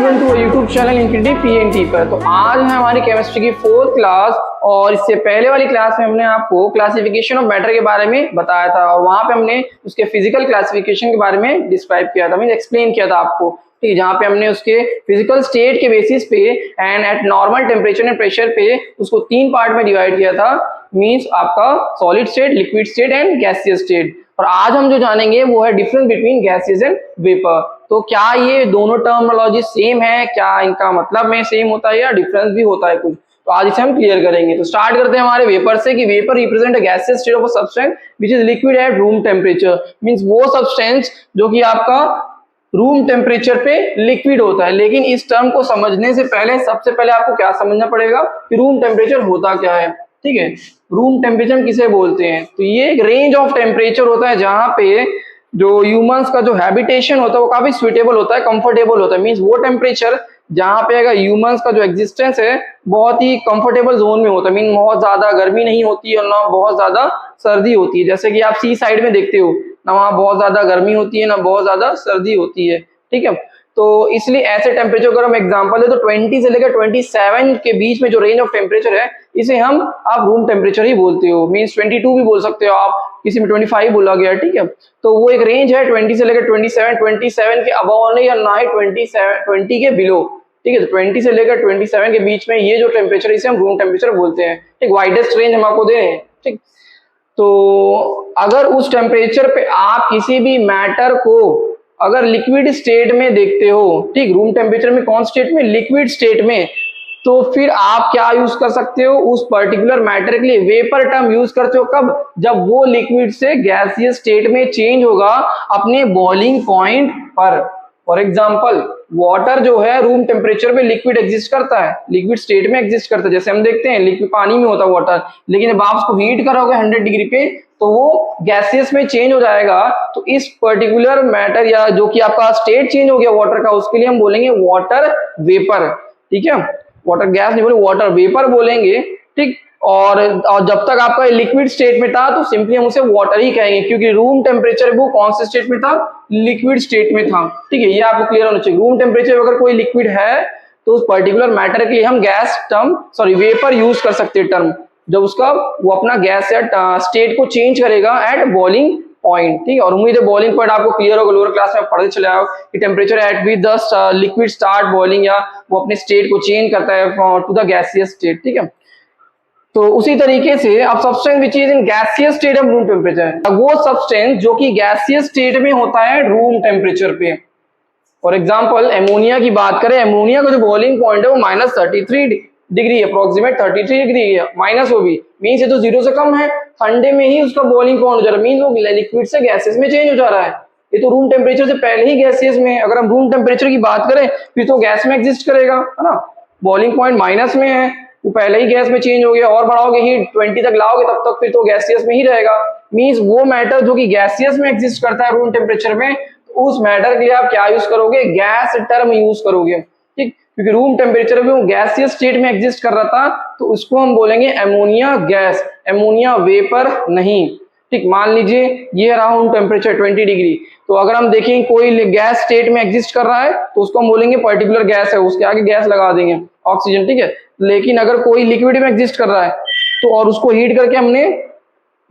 Welcome to YouTube channel infinity PNT पर। तो आज है हमारी केमिस्ट्री की 4th क्लास और इससे पहले वाली क्लास में हमने आपको क्लासिफिकेशन ऑफ मैटर के बारे में बताया था और वहां पे हमने उसके फिजिकल क्लासिफिकेशन के बारे में डिस्क्राइब किया था, मीन एक्सप्लेन किया था आपको, ठीक है, जहाँ पे हमने उसके फिजिकल स्टेट के बेसिस पे and eight normal temperature and pressure पे उसको 3 पार्ट में डिवाइड किया था, मीन्स आपका solid state, liquid state and gaseous state. और आज हम जो जानेंगे वो है difference between gases and vapour. तो क्या ये दोनों टर्मिनोलॉजी सेम है, क्या इनका मतलब में सेम होता है या डिफरेंस भी होता है कुछ, तो आज इसे हम क्लियर करेंगे। तो स्टार्ट करते हैं हमारे वेपर से कि vapour represent a gaseous state of a substance which is liquid at room temperature, means वो सब्सटेंस जो कि आपका रूम टेम्परेचर पे लिक्विड होता है। लेकिन इस टर्म को समझने से पहले सबसे पहले आपको क्या समझना पड़ेगा कि रूम टेम्परेचर होता क्या है, ठीक है। रूम टेम्परेचर किसे बोलते हैं, तो ये एक रेंज ऑफ टेम्परेचर होता है जहां पे जो ह्यूमंस का जो हैबिटेशन होता है वो काफी सुइटेबल होता है, कंफर्टेबल होता है, मींस वो टेम्परेचर जहां पे अगर ह्यूमंस का जो एग्जिस्टेंस है बहुत ही कंफर्टेबल जोन में होता है, मीन बहुत ज्यादा गर्मी नहीं होती है और ना बहुत ज्यादा सर्दी होती है। जैसे कि आप सी साइड में देखते हो ना, वहाँ बहुत ज्यादा गर्मी होती है ना बहुत ज्यादा सर्दी होती है, ठीक है। तो इसलिए ऐसे टेम्परेचर अगर हम एग्जांपल दे तो 20 से लेकर 27 के बीच में जो रेंज ऑफ टेम्परेचर है इसे हम आप रूम टेम्परेचर ही बोलते हो, मींस 22 भी बोल सकते हो आप, किसी में 25 बोला गया, ठीक है। तो वो एक रेंज है 20 से लेकर 27 के अबव नहीं या ना ही 20 के बिलो, ठीक है। तो 20 से लेकर 27 के बीच में ये जो टेम्परेचर इसे हम रूम टेम्परेचर बोलते हैं, ठीक। वाइडेस्ट रेंज हम आपको दे रहे हैं, ठीक। तो अगर उस टेम्परेचर पे आप किसी भी मैटर को अगर लिक्विड स्टेट में देखते हो, ठीक, रूम टेम्परेचर में कौन स्टेट में, लिक्विड स्टेट में, तो फिर आप क्या यूज कर सकते हो उस पर्टिकुलर मैटर के लिए वेपर टर्म यूज करते हो। कब, जब वो लिक्विड से गैसियस स्टेट में चेंज होगा अपने बॉइलिंग पॉइंट पर। फॉर एग्जांपल वाटर जो है रूम टेम्परेचर पे लिक्विड एग्जिस्ट करता है, लिक्विड स्टेट में एग्जिस्ट करता है, जैसे हम देखते हैं लिक्विड पानी में होता है वाटर, लेकिन जब आप उसको हीट करोगे 100 डिग्री पे तो वो गैसियस में चेंज हो जाएगा। तो इस पर्टिकुलर मैटर या जो कि आपका स्टेट चेंज हो गया वाटर का, उसके लिए हम बोलेंगे वाटर वेपर, ठीक है। वाटर गैस नहीं बोले, वाटर वेपर बोलेंगे, ठीक। और जब तक आपका लिक्विड स्टेट में था तो सिंपली हम उसे वाटर ही कहेंगे, क्योंकि रूम टेम्परेचर वो कौन से स्टेट में था, लिक्विड स्टेट में था, ठीक है। ये आपको क्लियर होना चाहिए। रूम टेम्परेचर अगर कोई लिक्विड है तो उस पर्टिकुलर मैटर के लिए हम गैस टर्म वेपर यूज कर सकते हैं टर्म, जब उसका वो अपना गैस या स्टेट को चेंज करेगा एट बॉइलिंग पॉइंट, ठीक है। और उम्मीद है बॉइलिंग पॉइंट आपको क्लियर होगा, लोअर क्लास में पढ़ते चले आओ कि temperature at with the liquid start boiling, या वो अपने स्टेट को चेंज करता है टू द गैसियस स्टेट, ठीक है। तो उसी तरीके से अब substance which is in gaseous state of room temperature, वो सब्सटेंस जो कि गैसियस स्टेट में होता है रूम टेम्परेचर पे। फॉर एग्जांपल एमोनिया की बात करें, एमोनिया का जो बॉइलिंग पॉइंट है वो -33 डिग्री अप्रोक्सीमेट 33 डिग्री है, माइनस वो भी मीन्स ये तो 0 से कम है, ठंडे में ही उसका बॉइलिंग पॉइंट हो जा रहा है, मीन्स वो लिक्विड से गैसेस में चेंज हो जा रहा है। ये तो रूम टेम्परेचर से पहले ही गैसियस में, अगर हम रूम टेम्परेचर की बात करें फिर तो गैस में एग्जिस्ट करेगा, है ना। बॉइलिंग पॉइंट माइनस में है, वो पहले ही गैस में चेंज हो गया, और बढ़ाओगे ही 20 तक लाओगे तब तक फिर तो गैसियस में ही रहेगा। मीन्स वो मैटर जो कि गैसियस में एग्जिस्ट करता है रूम टेम्परेचर में, उस मैटर के लिए आप क्या यूज करोगे, गैस टर्म यूज करोगे, ठीक। क्योंकि रूम टेम्परेचर में वो गैसियस स्टेट में एग्जिस्ट कर रहा था तो उसको हम बोलेंगे एमोनिया गैस, एमोनिया वेपर नहीं, ठीक। मान लीजिए ये रहा रूम टेम्परेचर 20 डिग्री, तो अगर हम देखें कोई गैस स्टेट में एग्जिस्ट कर रहा है तो उसको हम बोलेंगे पर्टिकुलर गैस है, उसके आगे गैस लगा देंगे ऑक्सीजन, ठीक है। लेकिन अगर कोई लिक्विड में एग्जिस्ट कर रहा है तो और उसको हीट करके हमने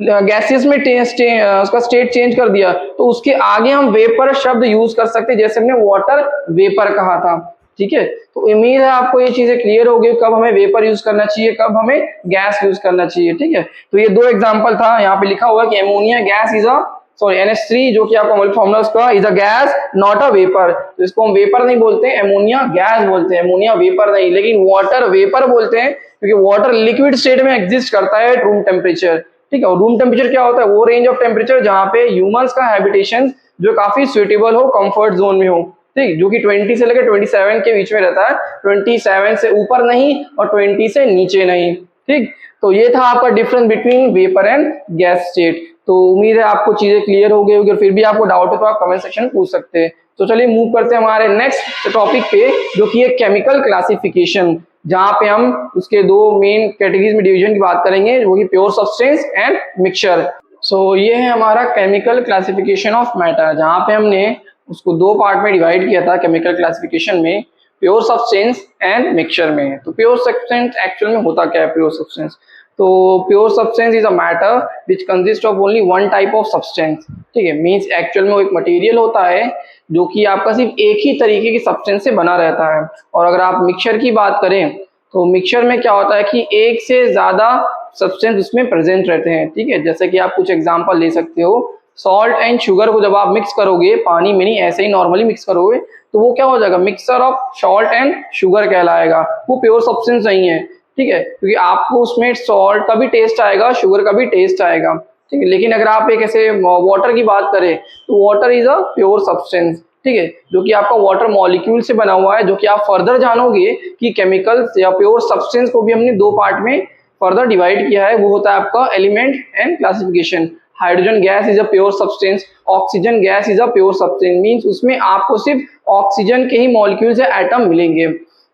गैसियस में उसका स्टेट चेंज कर दिया तो उसके आगे हम वेपर शब्द यूज कर सकते हैं, जैसे हमने वाटर वेपर कहा था, ठीक है। तो उम्मीद है आपको ये चीजें क्लियर हो गई, कब हमें वेपर यूज करना चाहिए, कब हमें गैस यूज करना चाहिए, ठीक है। तो ये 2 एग्जांपल था, यहाँ पे लिखा हुआ है कि ammonia gas is a NH3 जो कि आपका मोल फॉर्मूला उसका is a gas not a vapour, तो इसको हम वेपर नहीं बोलते हैं, एमोनिया गैस बोलते हैं, एमोनिया वेपर नहीं, लेकिन वाटर वेपर बोलते हैं क्योंकि वाटर लिक्विड स्टेट में एग्जिस्ट करता है रूम टेम्परेचर, ठीक है। और रूम टेम्परेचर क्या होता है, वो रेंज ऑफ टेम्परेचर जहाँ पे ह्यूमंस का हैबिटेशन जो काफी सुइटेबल हो, कंफर्ट जोन में हो, ठीक, जो कि 20 से लेकर 27 के बीच में रहता है, 27 से ऊपर नहीं और 20 से नीचे नहीं, ठीक। तो ये था आपका difference between vapour and gas state. तो उम्मीद है आपको चीजें क्लियर हो गई होगी, और फिर भी आपको डाउट है तो आप कमेंट सेक्शन में पूछ सकते हैं। तो चलिए मूव करते हैं हमारे नेक्स्ट टॉपिक पे, जो कि है केमिकल क्लासिफिकेशन, जहां पे हम उसके 2 मेन कैटेगरीज में डिवीजन की बात करेंगे, वो कि प्योर सब्सटेंस एंड मिक्सचर। सो ये है हमारा केमिकल क्लासिफिकेशन ऑफ मैटर, जहां पे हमने उसको 2 पार्ट में डिवाइड किया था केमिकल क्लासिफिकेशन में। प्योर सब्सटेंस एंड मिक्सचर में। तो प्योर सब्सटेंस एक्चुअल में होता क्या है? प्योर सब्सटेंस, तो pure substance is a matter which consist of only one type of substance. ठीक है, मीन्स एक्चुअल में वो एक मटेरियल होता है जो कि आपका सिर्फ एक ही तरीके की सब्सटेंस से बना रहता है। और अगर आप मिक्सचर की बात करें तो मिक्सचर में क्या होता है कि एक से ज्यादा सब्सटेंस उसमें प्रेजेंट रहते हैं। ठीक है, जैसे कि आप कुछ एग्जांपल ले सकते हो, सॉल्ट एंड शुगर को जब आप मिक्स करोगे, पानी में नहीं ऐसे ही नॉर्मली मिक्स करोगे, तो वो क्या हो जाएगा? Mixture of salt and sugar कहलाएगा। वो प्योर सब्सटेंस नहीं है। ठीक है, क्योंकि आपको उसमें सॉल्ट का भी टेस्ट आएगा, शुगर का भी टेस्ट आएगा। ठीक है, लेकिन अगर आप एक ऐसे वाटर की बात करें तो water is a pure substance. ठीक है, जो कि आपका वाटर मॉलिक्यूल से बना हुआ है, जो कि आप फर्दर जानोगे कि केमिकल्स या प्योर सब्सटेंस को भी हमने दो पार्ट में फर्दर डिवाइड किया है। वो होता है आपका element and classification. Hydrogen gas is a pure substance, oxygen gas is a pure substance, means उसमें आपको सिर्फ ऑक्सीजन के ही मॉलिक्यूल से एटम मिलेंगे।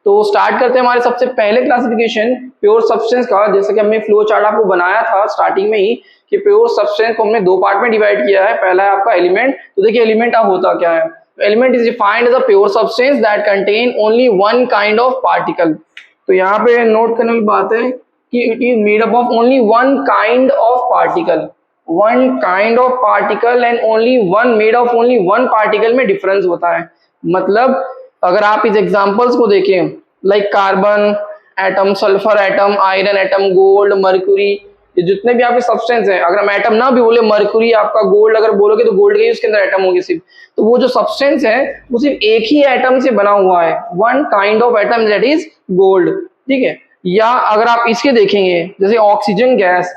तो स्टार्ट करते हैं हमारे सबसे पहले क्लासिफिकेशन प्योर सब्सटेंस का। जैसे कि हमने फ्लो चार्ट आपको बनाया था स्टार्टिंग में ही कि प्योर सब्सटेंस को हमने दो पार्ट में डिवाइड किया है। पहला है आपका एलिमेंट। तो देखिए एलिमेंट होता क्या है? Element is defined as a pure substance that contain only one kind of particle. तो यहाँ पे नोट करने वाली बात है कि it is made up of only one kind of particle. One kind of particle and only one made of only one particle में difference होता है। मतलब अगर आप इस एग्जांपल्स को देखें, like carbon atom, sulphur atom, iron atom, gold, mercury, ये जितने भी आपके सब्सटेंस हैं, अगर हम एटम ना भी बोले, मर्क्यूरी आपका गोल्ड अगर बोलोगे तो गोल्ड के ही उसके अंदर एटम होंगे सिर्फ। तो वो जो सब्सटेंस है वो सिर्फ एक ही एटम से बना हुआ है, one kind of atom that is gold. ठीक है, या अगर आप इसके देखेंगे जैसे ऑक्सीजन गैस,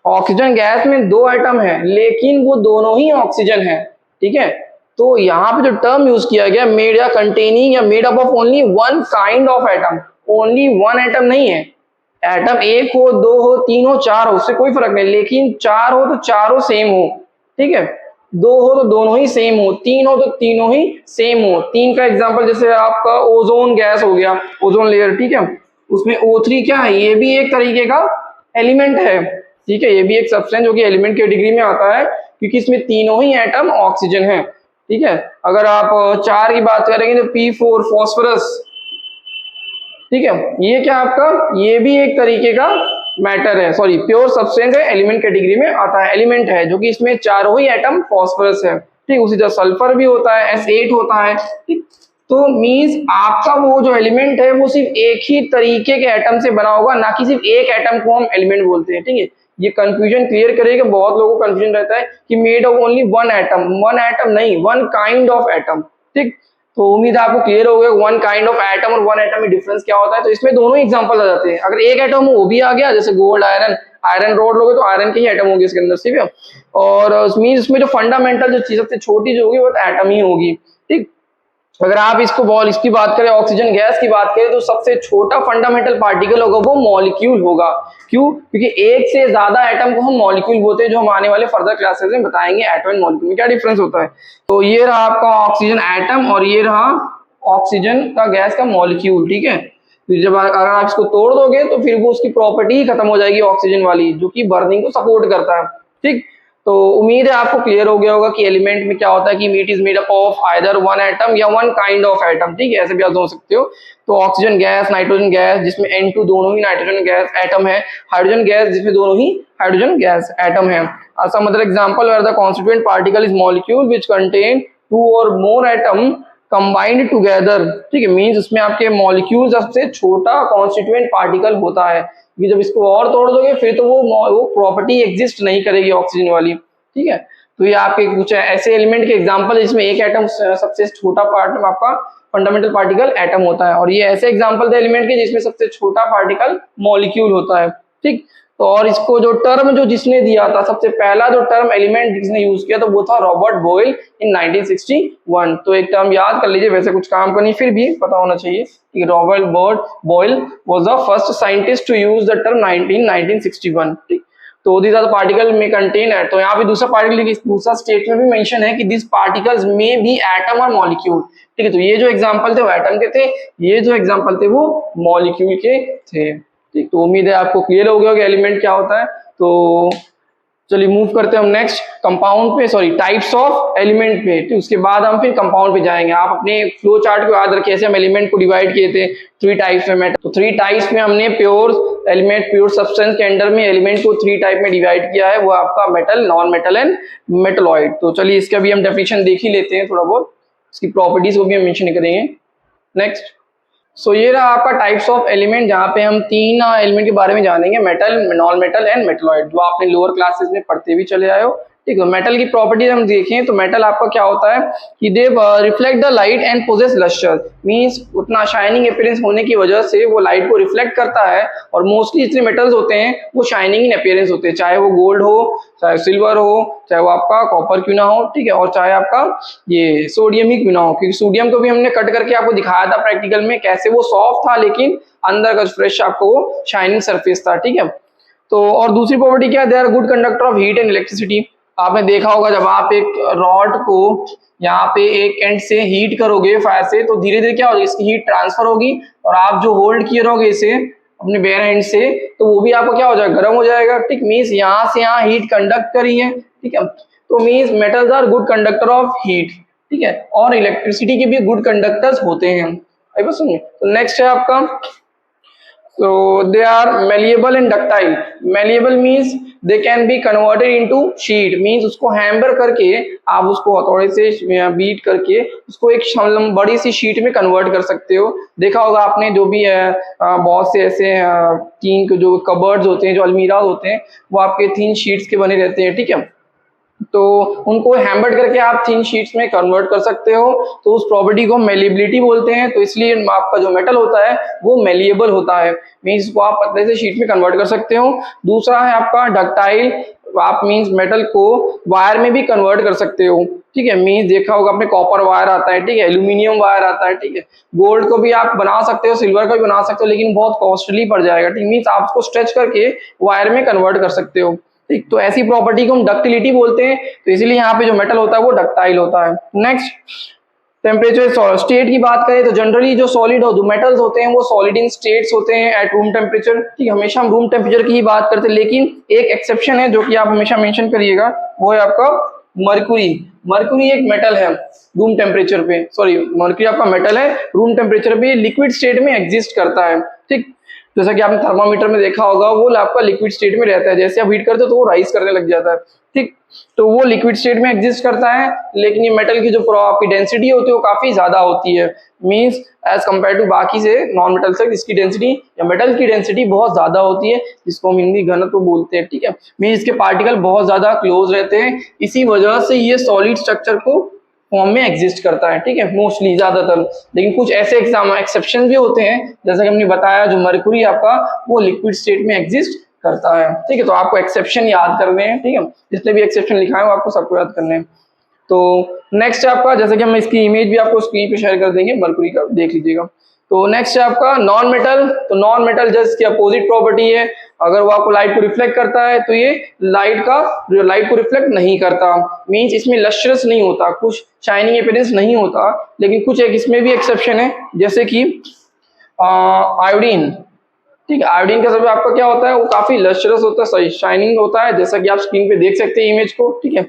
ऑक्सीजन गैस में दो एटम है लेकिन वो दोनों ही ऑक्सीजन है। ठीक है, तो यहाँ पे जो टर्म यूज किया गया मेड या कंटेनिंग या made up of only one kind of atom, only one atom नहीं है। एटम एक हो, दो हो, तीन हो, चार हो, उससे कोई फर्क नहीं, लेकिन चार हो तो चारों सेम हो। ठीक है, दो हो तो दोनों ही सेम हो, तीन हो तो तीनों ही सेम हो। तीन का एग्जांपल जैसे आपका ओजोन गैस हो गया, ओजोन लेयर। ठीक है, उसमें O3 क्या है? ये भी एक तरीके का एलिमेंट है। ठीक है, ये भी एक सब्सटेंस जो कि एलिमेंट कैटेगरी में आता है क्योंकि इसमें तीनों ही एटम ऑक्सीजन है। ठीक है, अगर आप चार की बात करेंगे तो P4 फॉस्फोरस। ठीक है, ये क्या आपका, ये भी एक तरीके का मैटर है, सॉरी प्योर सब्सटेंस है, एलिमेंट कैटेगरी में आता है, एलिमेंट है जो कि इसमें चारों ही एटम फॉस्फोरस है। ठीक, उसी तरह सल्फर भी होता है, S8 होता है। ठीक, तो मींस आपका वो जो एलिमेंट है वो सिर्फ एक ही तरीके के एटम से बना होगा, ना कि सिर्फ एक एटम को हम एलिमेंट बोलते हैं। ठीक है, ये कंफ्यूजन क्लियर करेगा, बहुत लोगों को कंफ्यूजन रहता है कि made of only one atom नहीं, वन काइंड ऑफ एटम। ठीक, तो उम्मीद है आपको क्लियर हो गया वन काइंड ऑफ एटम और वन एटम में डिफरेंस क्या होता है। तो इसमें दोनों ही एग्जांपल आ जाते हैं। अगर एक एटम हो वो भी आ गया, जैसे गोल्ड, आयरन, आयरन रोड लोगे तो आयरन के ही एटम होंगे इसके अंदर। ठीक है, और मींस इसमें जो फंडामेंटल जो चीज सबसे छोटी जो होगी वो एटम ही होगी। ठीक, अगर आप इसकी बात करें, ऑक्सीजन गैस की बात करें, तो सबसे छोटा फंडामेंटल पार्टिकल होगा वो मॉलिक्यूल होगा। क्यों? क्योंकि एक से ज्यादा एटम को हम मॉलिक्यूल बोलते हैं, जो हम आने वाले फर्दर क्लासेस में बताएंगे एटम एंड मॉलिक्यूल में क्या डिफरेंस होता है। तो ये रहा आपका ऑक्सीजन एटम और ये रहा ऑक्सीजन का गैस का मॉलिक्यूल। ठीक है, फिर जब अगर आप इसको तोड़ दोगे तो फिर वो उसकी प्रॉपर्टी ही खत्म हो जाएगी ऑक्सीजन वाली, जो कि बर्निंग को सपोर्ट करता है। ठीक, तो उम्मीद है आपको क्लियर हो गया होगा कि एलिमेंट में क्या होता है कि it is made up of either one atom या वन काइंड ऑफ एटम। ठीक है, ऐसे भी आप समझ सकते हो। तो ऑक्सीजन गैस, नाइट्रोजन गैस जिसमें N2 दोनों ही नाइट्रोजन गैस एटम है, हाइड्रोजन गैस जिसमें दोनों ही हाइड्रोजन गैस एटम है। Some other example where the constituent particle is molecule which contain two और मोर एटम कंबाइंड टुगेदर। ठीक है, मींस उसमें आपके मॉलिक्यूल सबसे छोटा कॉन्स्टिट्यूएंट पार्टिकल होता है कि जब इसको और तोड़ दोगे फिर तो वो प्रॉपर्टी एग्जिस्ट नहीं करेगी ऑक्सीजन वाली। ठीक है, तो ये आपके कुछ ऐसे एलिमेंट के एग्जांपल जिसमें एक एटम सबसे छोटा पार्ट में आपका फंडामेंटल पार्टिकल एटम होता है, और ये ऐसे एग्जांपल थे एलिमेंट के जिसमें सबसे छोटा पार्टिकल मॉलिक्यूल होता है। ठीक, तो और इसको जो टर्म जो जिसने दिया था, सबसे पहला जो टर्म एलिमेंट जिसने यूज किया तो वो था रॉबर्ट बॉयल इन 1961। तो एक टर्म याद कर लीजिए, वैसे कुछ काम का नहीं फिर भी पता होना चाहिए कि Robert Boyle was the first scientist to use the term 1961। ठीक, तो दिस आर द पार्टिकल में कंटेन है। तो यहाँ पे दूसरा पार्टिकल दूसरा स्टेटमेंट भी मेंशन है कि दिस पार्टिकल्स में भी एटम और मॉलिक्यूल। ठीक है, तो ये जो एग्जांपल थे वो एटम के थे, ये जो एग्जांपल थे वो मॉलिक्यूल के थे। ठीक, तो उम्मीद है आपको क्लियर हो गया होगा एलिमेंट क्या होता है। तो चलिए मूव करते हैं हम नेक्स्ट कंपाउंड पे, सॉरी टाइप्स ऑफ एलिमेंट पे। तो उसके बाद हम फिर कंपाउंड पे जाएंगे। आप अपने फ्लो चार्ट को याद रखिए, ऐसे हम एलिमेंट को डिवाइड किए थे 3 टाइप्स में मेटल। तो 3 टाइप्स में हमने प्योर एलिमेंट, प्योर सब्सटेंस के अंडर में एलिमेंट को 3 टाइप में डिवाइड किया है, वो आपका metal, non metal and metalloid. तो चलिए इसका भी हम डेफिनेशन देख ही लेते हैं थोड़ा बहुत, इसकी प्रॉपर्टीज को भी हम मेंशन करेंगे नेक्स्ट। सो ये रहा आपका टाइप्स ऑफ एलिमेंट, जहाँ पे हम 3 एलिमेंट के बारे में जानेंगे, metal, non metal and metalloid, जो आपने लोअर क्लासेस में पढ़ते भी चले आए हो। ठीक है, मेटल की प्रॉपर्टीज हम देखें तो मेटल आपका क्या होता है कि they reflect the light and possess lustre, means उतना शाइनिंग अपीयरेंस होने की वजह से वो लाइट को रिफ्लेक्ट करता है। और मोस्टली जितने मेटल्स होते हैं वो शाइनिंग इन अपीयरेंस होते हैं, चाहे वो गोल्ड हो, चाहे सिल्वर हो, चाहे वो आपका कॉपर क्यों ना हो, ठीक है, और चाहे आपका ये सोडियम ही क्यों ना हो, क्योंकि सोडियम को भी हमने कट करके आपको दिखाया था प्रैक्टिकल में कैसे वो सॉफ्ट था, लेकिन अंदर का फ्रेश आपको वो शाइनिंग सरफेस था। ठीक है, तो और दूसरी प्रॉपर्टी क्या है, they are good conductor of heat and electricity. आपने देखा होगा जब आप एक रॉड को यहाँ पे एक एंड से हीट करोगे फायर से, तो धीरे धीरे क्या होगा, इसकी हीट ट्रांसफर होगी, और आप जो होल्ड किए रहोगे इसे अपने बेयर हैंड से, तो वो भी आपको क्या हो जाएगा, गर्म हो जाएगा। ठीक, मीन्स यहाँ से यहाँ हीट कंडक्ट करी है। ठीक है, तो means metals are good conductor of heat. ठीक है, और इलेक्ट्रिसिटी के भी गुड कंडक्टर्स होते हैं। आई बस सुनिए, तो नेक्स्ट है आपका, so they are malleable and ductile। malleable means they can be converted into sheet, means उसको हैम्बर करके आप उसको हथौड़े से बीट करके उसको एक बड़ी सी शीट में कन्वर्ट कर सकते हो। देखा होगा आपने, जो भी बहुत से ऐसे टीन के जो कबर्ड्स होते हैं, जो अलमीरा होते हैं, वो आपके 3 शीट्स के बने रहते हैं। ठीक है, तो उनको हैम्बर्ड करके आप 3 शीट्स में कन्वर्ट कर सकते हो, तो उस प्रॉपर्टी को मेलिएबिलिटी बोलते हैं। तो इसलिए आपका जो मेटल होता है वो मेलिएबल होता है, मीन्स को आप पतले से शीट में कन्वर्ट कर सकते हो। दूसरा है आपका डक्टाइल, आप मीन्स मेटल को वायर में भी कन्वर्ट कर सकते हो। ठीक है, मीन्स देखा होगा आपने कॉपर वायर आता है, ठीक है, एल्यूमिनियम वायर आता है, ठीक है, गोल्ड को भी आप बना सकते हो, सिल्वर का भी बना सकते हो, लेकिन बहुत कॉस्टली पड़ जाएगा। ठीक, मीन्स आप उसको स्ट्रेच करके वायर में कन्वर्ट कर सकते हो। ठीक, तो ऐसी प्रॉपर्टी को हम डक्टिलिटी बोलते हैं, तो इसीलिए यहाँ पे जो मेटल होता है वो डक्टाइल होता है। नेक्स्ट, टेम्परेचर स्टेट की बात करें तो जनरली जो सॉलिड हो, जो मेटल्स होते हैं वो सॉलिड इन स्टेट्स होते हैं एट रूम टेम्परेचर। ठीक, हमेशा हम रूम टेम्परेचर की ही बात करते हैं, लेकिन एक एक्सेप्शन है जो कि आप हमेशा मेंशन करिएगा, वो है आपका मर्क्यूरी। मर्क्यूरी एक मेटल है रूम टेम्परेचर पे, सॉरी मर्क्यूरी आपका मेटल है, रूम टेम्परेचर पे लिक्विड स्टेट में एग्जिस्ट करता है। ठीक, जैसा कि आपने थर्मामीटर में देखा होगा, वो आपका लिक्विड स्टेट में रहता है, जैसे आप हीट करते हो तो वो राइज करने लग जाता है। ठीक, तो वो लिक्विड स्टेट में एग्जिस्ट करता है, लेकिन ये मेटल की जो आपकी डेंसिटी होती है वो काफी ज्यादा होती है, मींस एज कंपेयर टू बाकी से नॉन मेटल से इसकी डेंसिटी या मेटल की डेंसिटी बहुत ज्यादा होती है, जिसको हम हिंदी घनत्व बोलते हैं। ठीक है, मींस इसके पार्टिकल बहुत ज्यादा क्लोज रहते हैं, इसी वजह से ये सॉलिड स्ट्रक्चर को फॉर्म में एग्जिस्ट करता है। ठीक है, मोस्टली ज्यादातर, लेकिन कुछ ऐसे एक्सेप्शन भी होते हैं, जैसा कि हमने बताया जो मर्क्यूरी आपका वो लिक्विड स्टेट में एग्जिस्ट करता है। ठीक है, तो आपको एक्सेप्शन याद करने हैं। ठीक है, जितने भी एक्सेप्शन लिखा है वो आपको सबको याद करने हैं। तो नेक्स्ट आपका, जैसे कि हम इसकी इमेज भी आपको स्क्रीन पे शेयर कर देंगे, मर्क्यूरी का देख लीजिएगा। तो नेक्स्ट है आपका नॉन मेटल। तो नॉन मेटल जस्ट की अपोजिट प्रॉपर्टी है, अगर वो आपको लाइट को रिफ्लेक्ट करता है तो ये लाइट को रिफ्लेक्ट नहीं करता, मींस इसमें लस्ट्रस नहीं होता, कुछ शाइनिंग अपीयरेंस नहीं होता। लेकिन कुछ एक इसमें भी एक्सेप्शन है, जैसे कि आयोडीन। ठीक है, आयोडीन का सब आपका क्या होता है, वो काफी लस्ट्रस होता है, सही शाइनिंग होता है, जैसा कि आप स्क्रीन पे देख सकते हैं इमेज को। ठीक है,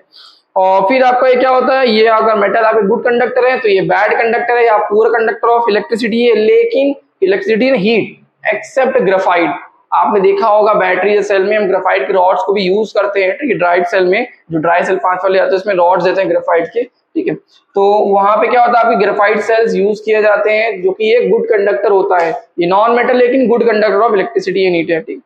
और फिर आपका ये क्या होता है, ये अगर मेटल आप एक गुड कंडक्टर है तो ये बैड कंडक्टर है या पुअर कंडक्टर ऑफ इलेक्ट्रिसिटी है, लेकिन electricity and heat except graphite. आपने देखा होगा बैटरी सेल में हम ग्रेफाइट के रॉड्स को भी यूज करते हैं। ठीक है, ड्राइड सेल में जो ड्राई सेल 5 वाले आते हैं उसमें रॉड्स देते हैं ग्रेफाइट के। ठीक है, तो वहां पे क्या होता है, आपके ग्रेफाइट सेल्स यूज किए जाते हैं, जो कि एक गुड कंडक्टर होता है। ये नॉन मेटल लेकिन good conductor of electricity and heat है। ठीक,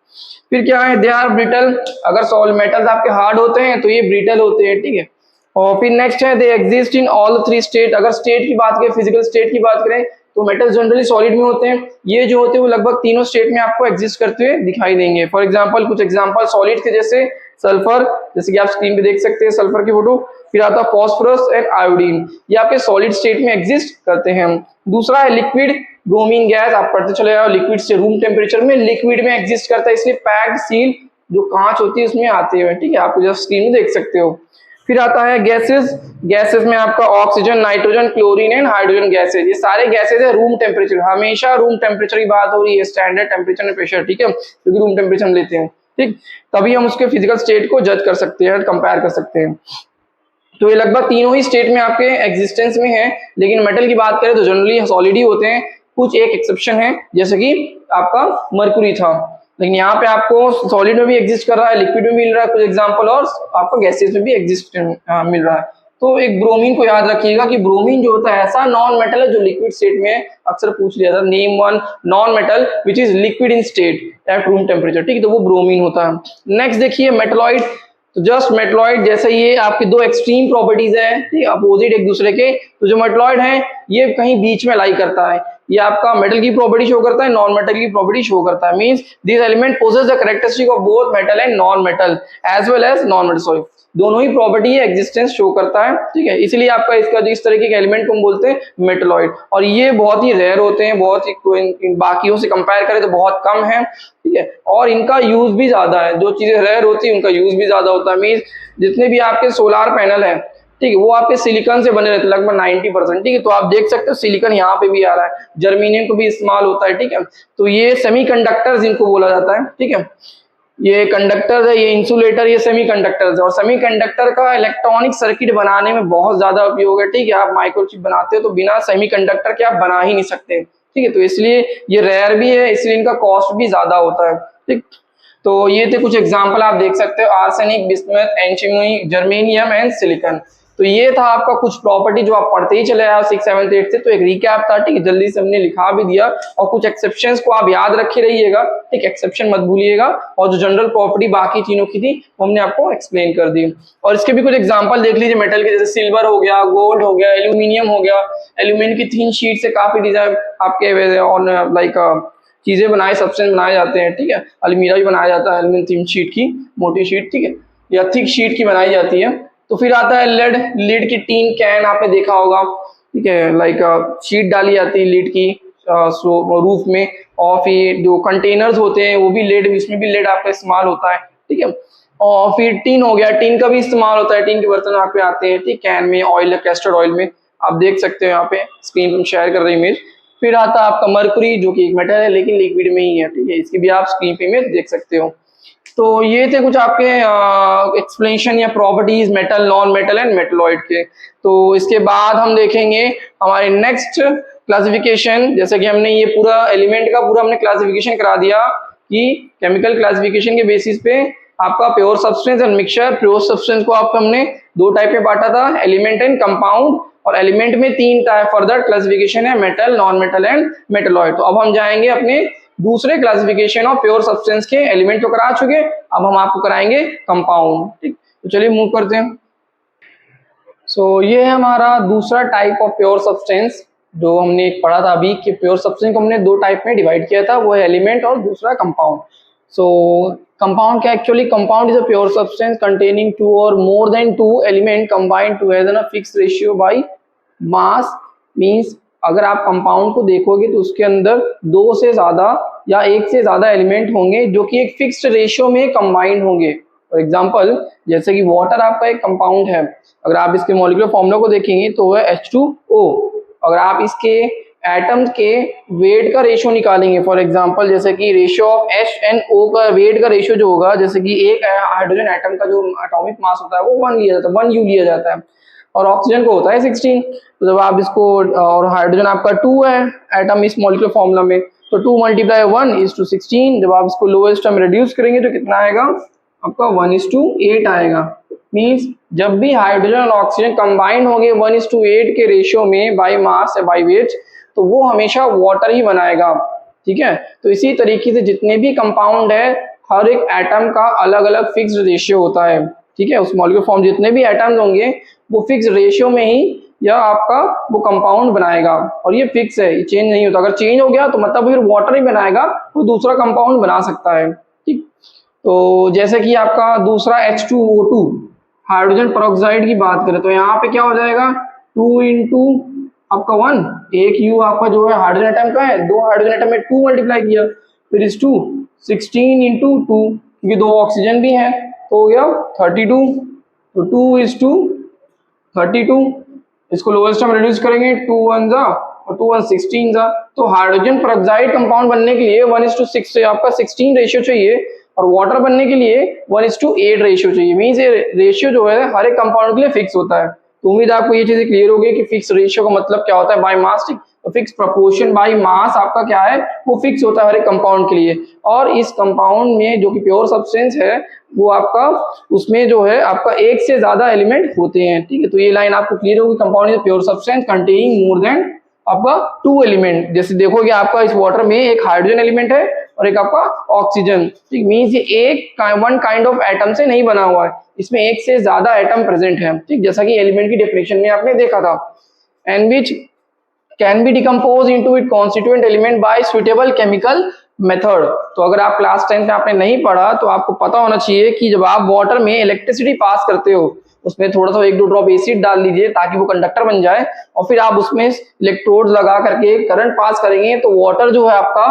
फिर क्या है, दे आर ब्रिटल। अगर सॉल्ट मेटल्स आपके हार्ड होते हैं तो ये ब्रिटल होते हैं। ठीक है, और फिर नेक्स्ट है, they exist in all 3 state. अगर स्टेट की बात करें, फिजिकल स्टेट की बात करें, तो मेटल्स जनरली सॉलिड में होते हैं, ये जो होते हैं वो लगभग तीनों स्टेट में आपको एग्जिस्ट करते हुए दिखाई देंगे। फॉर एग्जांपल, कुछ एग्जांपल सॉलिड के, जैसे सल्फर, जैसे कि आप स्क्रीन पे देख सकते हैं सल्फर की फोटो। फिर आता है फॉस्फोरस एंड आयोडीन, ये आपके सॉलिड स्टेट में एग्जिस्ट करते हैं। दूसरा है लिक्विड, ब्रोमीन गैस, आप पढ़ते चले जाओ, लिक्विड से रूम टेम्परेचर में लिक्विड में एग्जिस्ट करता है, इसलिए पैक्ड सील जो कांच होती है उसमें आते हुए। ठीक है, आप जस्ट स्क्रीन में देख सकते हो। फिर आता है गैसेस। गैसेस में आपका oxygen, nitrogen, chlorine and hydrogen gases, ये सारे गैसेस है रूम टेम्परेचर। हमेशा रूम टेम्परेचर की बात हो रही है, स्टैंडर्ड टेम्परेचर एंड प्रेशर। ठीक है, क्योंकि रूम टेम्परेचर हम लेते हैं। ठीक, तभी हम उसके फिजिकल स्टेट को जज कर सकते हैं, कंपेयर कर सकते हैं। तो ये लगभग तीनों ही स्टेट में आपके एग्जिस्टेंस में है, लेकिन मेटल की बात करें तो जनरली सॉलिड ही होते हैं। कुछ एक एक्सेप्शन है, जैसे कि आपका मरकुरी था, लेकिन यहाँ पे आपको सॉलिड में भी एग्जिस्ट कर रहा है, लिक्विड में मिल रहा है कुछ एग्जांपल, और आपको गैसेस में भी एग्जिस्ट मिल रहा है। तो एक ब्रोमीन को याद रखिएगा कि ब्रोमीन जो होता है ऐसा नॉन मेटल है जो लिक्विड स्टेट में है। अक्सर पूछ लिया था, name one non metal which is liquid in state at room temperature, ठीक है, तो वो ब्रोमीन होता है। नेक्स्ट देखिए मेटलॉइड। तो जस्ट मेटलॉइड जैसे ये आपके दो एक्सट्रीम प्रॉपर्टीज है, ठीक, अपोजिट एक दूसरे के। तो जो मेटलॉइड है ये कहीं बीच में लाई करता है, ये आपका मेटल की प्रॉपर्टी शो करता है, नॉन मेटल की प्रॉपर्टी शो करता है। Means this element possess the characteristic of both metal and non metal as well as non metal, sorry दोनों ही प्रॉपर्टी एग्जिस्टेंस शो करता है, ठीक है, इसलिए आपका इसका इस तरीके के एलिमेंट को हम बोलते हैं मेटलॉइड। और ये बहुत ही रेयर होते हैं, बहुत ही बाकियों से कंपेयर करें तो बहुत कम है, ठीक है, और इनका यूज भी ज्यादा है। जो चीजें रेयर होती है उनका यूज भी ज्यादा होता है। मींस जितने भी आपके सोलार पैनल है, ठीक है, वो आपके सिलिकॉन से बने रहते हैं लगभग 90%, ठीक है, तो आप देख सकते हो सिलिकॉन यहाँ पे भी आ रहा है, जर्मेनियम को भी इस्तेमाल होता है, ठीक है। तो ये सेमीकंडक्टर्स इनको बोला जाता है, ठीक है, ये कंडक्टर है, ये इंसुलेटर, ये सेमीकंडक्टर्स है। और सेमीकंडक्टर का इलेक्ट्रॉनिक सर्किट बनाने में बहुत ज्यादा उपयोग है, ठीक है, आप माइक्रोचिप बनाते हो तो बिना सेमीकंडक्टर के आप बना ही नहीं सकते, ठीक है, तो इसलिए ये रेयर भी है, इसलिए इनका कॉस्ट भी ज्यादा होता है, ठीक। तो ये थे कुछ एग्जांपल आप देख सकते हो, arsenic, bismuth, antimony, germanium and silicon. तो ये था आपका कुछ प्रॉपर्टी जो आप पढ़ते ही चले आए 6, 7, 8 से। तो एक रिकैप था, ठीक है, जल्दी से हमने लिखा भी दिया, और कुछ एक्सेप्शंस को आप याद रखे रहिएगा, ठीक, एक्सेप्शन मत भूलिएगा, और जो जनरल प्रॉपर्टी बाकी तीनों की थी वो हमने आपको एक्सप्लेन कर दी। और इसके भी कुछ एग्जांपल देख लीजिए मेटल के, जैसे सिल्वर हो गया, गोल्ड हो गया, एल्यूमिनियम हो गया। एल्यूमिनियम की थिन शीट से काफी डिजाइन आपके और लाइक चीजें बनाए, सब्सटेंस बनाए जाते हैं, ठीक है, अलमीरा भी बनाया जाता है एल्यूमिनियम थिन शीट की, मोटी शीट, ठीक है, या थिक शीट की बनाई जाती है। तो फिर आता है लेड। लीड की टीन कैन आपने देखा होगा, ठीक है, लाइक शीट डाली जाती है लीड की रूफ में, और फिर जो कंटेनर्स होते हैं वो भी लेड, इसमें भी लेड आपका इस्तेमाल होता है, ठीक है। और फिर टीन हो गया, टीन का भी इस्तेमाल होता है, टीन के बर्तन यहाँ पे आते हैं, ठीक, कैन में, ऑयल, कैस्टर ऑयल में, आप देख सकते हो यहाँ पे स्क्रीन पर शेयर कर रहे इमेज। फिर आता है आपका मरकुरी, जो कि एक मेटल है लेकिन लिक्विड में ही है, ठीक है, इसकी भी आप स्क्रीन पे इमेज देख सकते हो। तो ये थे कुछ आपके एक्सप्लेनेशन या properties metal, non metal and metalloid के। तो इसके बाद हम देखेंगे हमारे नेक्स्ट क्लासिफिकेशन। जैसे कि हमने ये पूरा एलिमेंट का पूरा हमने क्लासिफिकेशन करा दिया कि केमिकल क्लासिफिकेशन के बेसिस पे आपका pure substance and mixture. Pure substance को आपको हमने दो टाइप में बांटा था, एलिमेंट एंड कंपाउंड, और एलिमेंट में तीन टाइप फर्दर क्लासिफिकेशन है, metal, non metal and metalloid. तो अब हम जाएंगे अपने दूसरे क्लासिफिकेशन ऑफ प्योर सब्सटेंस के। एलिमेंट तो करा चुके, अब हम आपको कराएंगे कंपाउंड, ठीक। तो चलिए मूव करते हैं। सो ये है हमारा दूसरा टाइप ऑफ प्योर सब्सटेंस, जो हमने एक पढ़ा था अभी कि प्योर सब्सटेंस को हमने दो टाइप में डिवाइड किया था, वो है एलिमेंट और दूसरा कंपाउंड। सो कंपाउंड क्या, actually compound is a pure substance containing two और more than two element combined together in a fixed ratio by mass. Means अगर आप कंपाउंड को देखोगे तो उसके अंदर दो से ज्यादा या एक से ज्यादा एलिमेंट होंगे जो कि एक फिक्स्ड रेशियो में कंबाइंड होंगे। फॉर एग्जांपल जैसे कि वाटर आपका एक कंपाउंड है, अगर आप इसके मॉलिक्यूलर फॉर्मूला को देखेंगे तो वह H2O। अगर आप इसके एटम्स के वेट का रेशियो निकालेंगे, फॉर एग्जांपल जैसे कि रेशियो ऑफ H&O का वेट का रेशियो जो होगा, जैसे कि एक हाइड्रोजन एटम का जो एटॉमिक मास होता है वो 1 लिया जाता है, 1 U लिया जाता है, और ऑक्सीजन को होता है 16। तो जब आप इसको, और हाइड्रोजन आपका 2 है एटम इस मॉलिक्यूलर फॉर्मूला में, तो 2 × 1 = 16। जब आप इसको लोएस्ट टर्म रिड्यूस करेंगे तो कितना आएगा आपका 1:8 आएगा। मींस जब भी हाइड्रोजन और ऑक्सीजन कंबाइंड होंगे 1:8 के रेशियो में बाय मास या बाय वेट, तो वो हमेशा वाटर ही बनाएगा, ठीक है। तो इसी तरीके से जितने भी कंपाउंड है, हर एक एटम का अलग अलग फिक्स्ड रेशियो होता है, ठीक है। उस मॉलिक्यूलर फॉर्म जितने भी एटम्स होंगे वो फिक्स रेशियो में ही या आपका वो कंपाउंड बनाएगा, और ये फिक्स है, ये चेंज नहीं होता। अगर चेंज हो गया तो मतलब फिर वाटर ही बनाएगा, वो दूसरा कंपाउंड बना सकता है, ठीक। तो जैसे कि आपका दूसरा H2O2 हाइड्रोजन पेरोक्साइड की बात करें तो यहाँ पे क्या हो जाएगा, 2 × आपका 1, एक U आपका जो है हाइड्रोजन एटम का है, दो हाइड्रोजन एटम में 2 मल्टीप्लाई किया, फिर इस 2 16 × 2, क्योंकि दो ऑक्सीजन भी है तो हो गया 32। तो 2:32, इसको लोएस्ट टर्म रिड्यूस करेंगे, 2 1 जा और 2 1 16 जा। तो हाइड्रोजन पेरोक्साइड कंपाउंड बनने के लिए 1:6 से आपका 16 रेशियो चाहिए, और वाटर बनने के लिए 1:8 रेशियो चाहिए। मीन्स ये रेशियो जो है हर एक कंपाउंड के लिए फिक्स होता है। तो उम्मीद आपको ये चीजें क्लियर हो गई कि फिक्स रेशियो का मतलब क्या होता है बाय मास। तो फिक्स प्रोपोर्शन बाय मास आपका क्या है, वो फिक्स होता है हर एक कंपाउंड के लिए। और इस कंपाउंड में जो कि प्योर सब्सटेंस है वो आपका, उसमें जो है आपका एक से ज्यादा एलिमेंट होते हैं। ठीक है, तो ये लाइन आपको क्लियर होगी। Compound is pure substance containing more than आपका 2 एलिमेंट। जैसे देखोगे आपका इस वाटर में एक हाइड्रोजन एलिमेंट है और एक आपका ऑक्सीजन। ठीक, मींस ये एक वन काइंड ऑफ एटम से नहीं बना हुआ है, इसमें एक से ज्यादा एटम प्रेजेंट है। ठीक, जैसा कि एलिमेंट की डेफिनेशन में आपने देखा था। And which can be decompose into it constituent element bye suitable chemical method. तो अगर आप क्लास 10 में आपने नहीं पढ़ा तो आपको पता होना चाहिए कि जब आप वाटर में इलेक्ट्रिसिटी पास करते हो, उसमें थोड़ा सा 1-2 ड्रॉप एसिड डाल दीजिए ताकि वो कंडक्टर बन जाए, और फिर आप उसमें इलेक्ट्रोड लगा करके करंट पास करेंगे तो वाटर जो है आपका,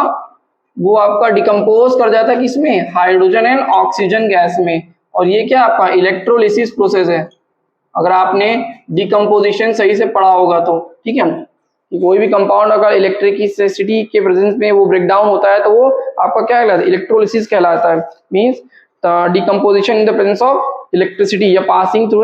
वो आपका डिकम्पोज कर जाता है किसमें, हाइड्रोजन एंड ऑक्सीजन गैस में। और ये क्या आपका इलेक्ट्रोलिसिस प्रोसेस है, अगर आपने डिकम्पोजिशन सही से पढ़ा होगा तो। ठीक है, कोई भी कंपाउंड अगर इलेक्ट्रिसिटी के प्रेजेंस में वो ब्रेक डाउन होता है तो वो आपका क्या कहलाता है, इलेक्ट्रोलिसिस कहलाता है। Means decomposition in the presence of electricity या passing through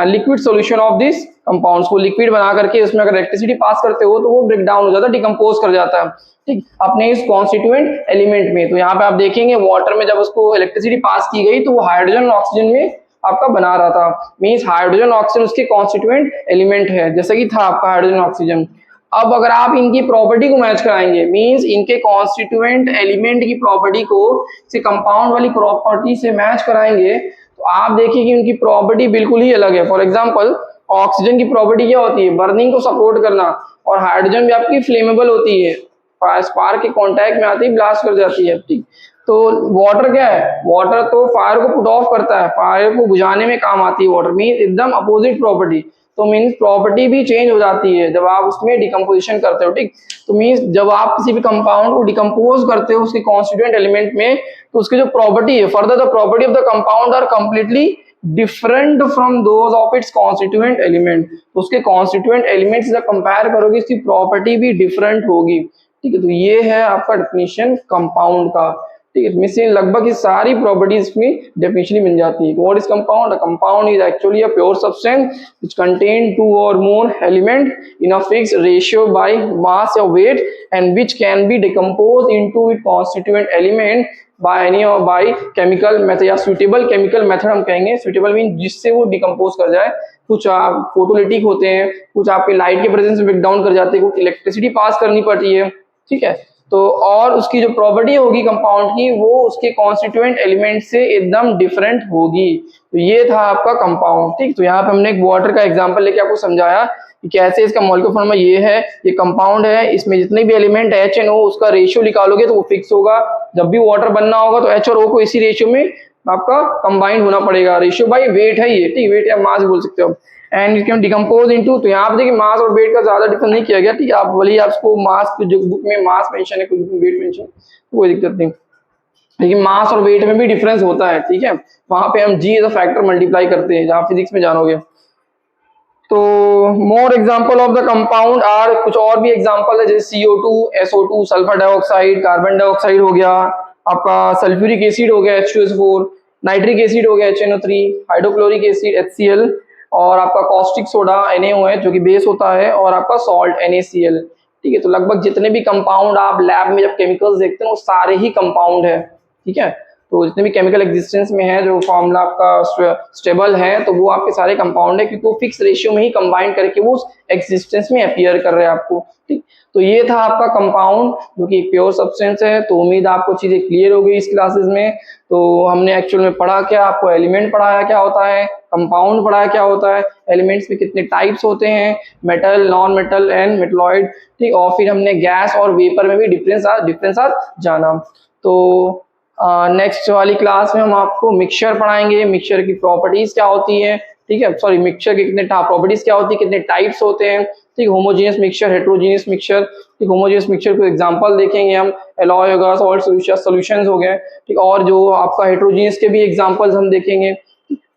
liquid solution of this compounds को लिक्विड बना करके उसमें अगर इलेक्ट्रिसिटी पास करते हो तो वो ब्रेक डाउन हो जाता है, डिकम्पोज कर जाता है। ठीक, अपने इस कॉन्स्टिट्यूएंट एलिमेंट में। तो यहाँ पे आप देखेंगे वाटर में जब उसको इलेक्ट्रिसिटी पास की गई तो वो हाइड्रोजन ऑक्सीजन में आपका बना रहा था। मींस हाइड्रोजन ऑक्सीजन उसके कॉन्स्टिट्यूएंट एलिमेंट है, जैसा कि था आपका हाइड्रोजन ऑक्सीजन। अब अगर आप इनकी प्रॉपर्टी को मैच कराएंगे, मींस इनके कॉन्स्टिट्यूएंट एलिमेंट की प्रॉपर्टी को से कंपाउंड वाली प्रॉपर्टी से मैच कराएंगे तो आप देखिए कि उनकी प्रॉपर्टी बिल्कुल ही अलग है। फॉर एग्जाम्पल ऑक्सीजन की प्रॉपर्टी क्या होती है, बर्निंग को सपोर्ट करना, और हाइड्रोजन भी आपकी फ्लेमेबल होती है, स्पार्क के कांटेक्ट में आती है ब्लास्ट कर जाती है। ठीक, तो वाटर क्या है, वाटर तो फायर को पुट ऑफ करता है, फायर को बुझाने में काम आती है वाटर। मींस एकदम अपोजिट प्रॉपर्टी। तो मींस प्रॉपर्टी भी चेंज हो जाती है जब आप उसमें डिकम्पोजिशन करते हो। ठीक, तो मींस जब आप किसी भी कंपाउंड को डिकम्पोज करते हो उसके कॉन्स्टिट्यूएंट एलिमेंट में तो उसकी जो प्रॉपर्टी है, further the property of the compound are completely different from those of its constituent element. उसके कॉन्स्टिट्यूएंट एलिमेंट से कंपेयर करोगे इसकी प्रॉपर्टी भी डिफरेंट होगी। ठीक है, तो ये है आपका डेफिनेशन कंपाउंड का। ठीक है, इसमें से लगभग ये सारी प्रॉपर्टीज में डेफिनेशन मिल जाती है। What is compound? A compound is actually a pure substance which contain 2 or more element in a fixed ratio by mass या weight and which can be decompose into it constituent element by any और by chemical method या suitable chemical method हम कहेंगे। Suitable mean जिससे वो decompose कर जाए। कुछ फोटोलिटिक होते हैं, कुछ आपके लाइट के प्रेजेंस में ब्रेक डाउन कर जाते हैं, कुछ इलेक्ट्रिसिटी पास करनी पड़ती है। ठीक है, तो और उसकी जो प्रॉपर्टी होगी कंपाउंड की वो उसके कॉन्स्टिट्यूएंट एलिमेंट से एकदम डिफरेंट होगी। तो ये था आपका कंपाउंड। ठीक, तो यहाँ पे हमने एक वाटर का एग्जांपल लेके आपको समझाया कि कैसे इसका मॉलिक्यूलर फॉर्मूला ये है, ये कंपाउंड है, इसमें जितने भी एलिमेंट H and O उसका रेशियो निकालोगे तो वो फिक्स होगा। जब भी वाटर बनना होगा तो H और O को इसी रेशियो में आपका कंबाइन होना पड़ेगा। रेशियो बाई वेट है ये। ठीक, वेट या मास बोल सकते हो। And it can decompose into, तो यहाँ पे देखिए मास और वेट का ज्यादा डिफरेंस नहीं किया गया। ठीक है, आप बोलिए आपको मास जो बुक में मास मेंशन है, कुछ बुक में वेट मेंशन, कोई दिक्कत नहीं, लेकिन मास और वेट में भी डिफरेंस होता है। ठीक है, वहां पे हम G as a factor multiply करते हैं, जहाँ फिजिक्स में जानोगे। तो more example of the compound are, कुछ और भी एग्जाम्पल है जैसे CO2, SO2, sulphur dioxide, carbon dioxide हो गया, आपका सल्फ्यूरिक एसिड हो गया H2SO4, नाइट्रिक एसिड हो गया HNO3, हाइड्रोक्लोरिक एसिड HCl, और आपका कॉस्टिक सोडा NaO है जो कि बेस होता है, और आपका सॉल्ट NaCl। ठीक है, तो लगभग जितने भी कंपाउंड आप लैब में जब केमिकल्स देखते हैं वो सारे ही कंपाउंड है। ठीक है, तो जितने भी केमिकल एग्जिस्टेंस में है जो फॉर्मूला आपका स्टेबल है तो वो आपके सारे कंपाउंड है, क्योंकि वो फिक्स रेशियो में ही कंबाइन करके वो एग्जिस्टेंस में अपीयर कर रहे हैं आपको। ठीक, तो ये था आपका कंपाउंड जो कि प्योर सब्सटेंस है। तो उम्मीद आपको चीजें क्लियर हो गई इस क्लासेस में। तो हमने एक्चुअल में पढ़ा क्या, आपको एलिमेंट पढ़ाया क्या होता है, कंपाउंड पढ़ाया क्या होता है, एलिमेंट्स में कितने टाइप्स होते हैं, metal, non metal and metalloid. ठीक, और फिर हमने गैस और वेपर में भी डिफरेंस जाना। तो नेक्स्ट वाली क्लास में हम आपको मिक्सचर पढ़ाएंगे, मिक्सचर की प्रॉपर्टीज क्या होती है। ठीक है, सॉरी, मिक्सचर के कितने प्रॉपर्टीज क्या होती है, कितने टाइप्स होते हैं। ठीक, होमोजेनियस मिक्सचर, हेटेरोजेनियस मिक्सचर। ठीक, होमोजेनियस मिक्सचर को एग्जांपल देखेंगे हम, एलॉय होगा, सॉल्ट सॉल्यूशंस हो गए। ठीक, और जो आपका हेटेरोजेनियस के भी एग्जांपल्स हम देखेंगे।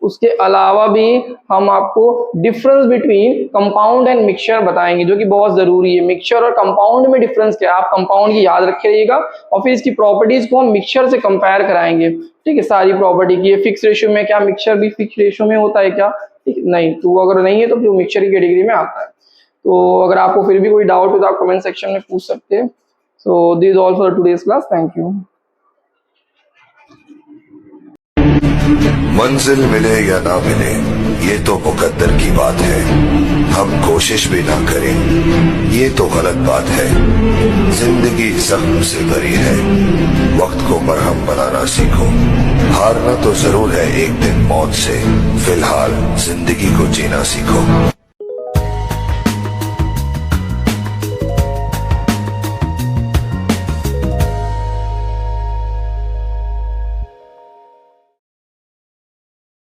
उसके अलावा भी हम आपको difference between compound and mixture बताएंगे, जो कि बहुत जरूरी है। मिक्सचर और कंपाउंड में डिफरेंस क्या है, आप कंपाउंड की याद रखे रहिएगा, और फिर इसकी प्रॉपर्टीज को हम मिक्सचर से कंपेयर कराएंगे। ठीक है, सारी प्रॉपर्टी की फिक्स रेशियो में, क्या मिक्सचर भी फिक्स रेशियो में होता है क्या? ठीक है, नहीं, तो अगर नहीं है तो फिर मिक्सचर की कैटेगरी में आता है। तो अगर आपको फिर भी कोई डाउट हो तो आप कमेंट सेक्शन में पूछ सकते हैं। So this all for today's class, thank you. मंजिल मिले या ना मिले ये तो मुकद्दर की बात है, हम कोशिश भी ना करें ये तो गलत बात है। जिंदगी जख्म से भरी है, वक्त को मरहम बनाना सीखो। हारना तो जरूर है एक दिन मौत से, फिलहाल जिंदगी को जीना सीखो।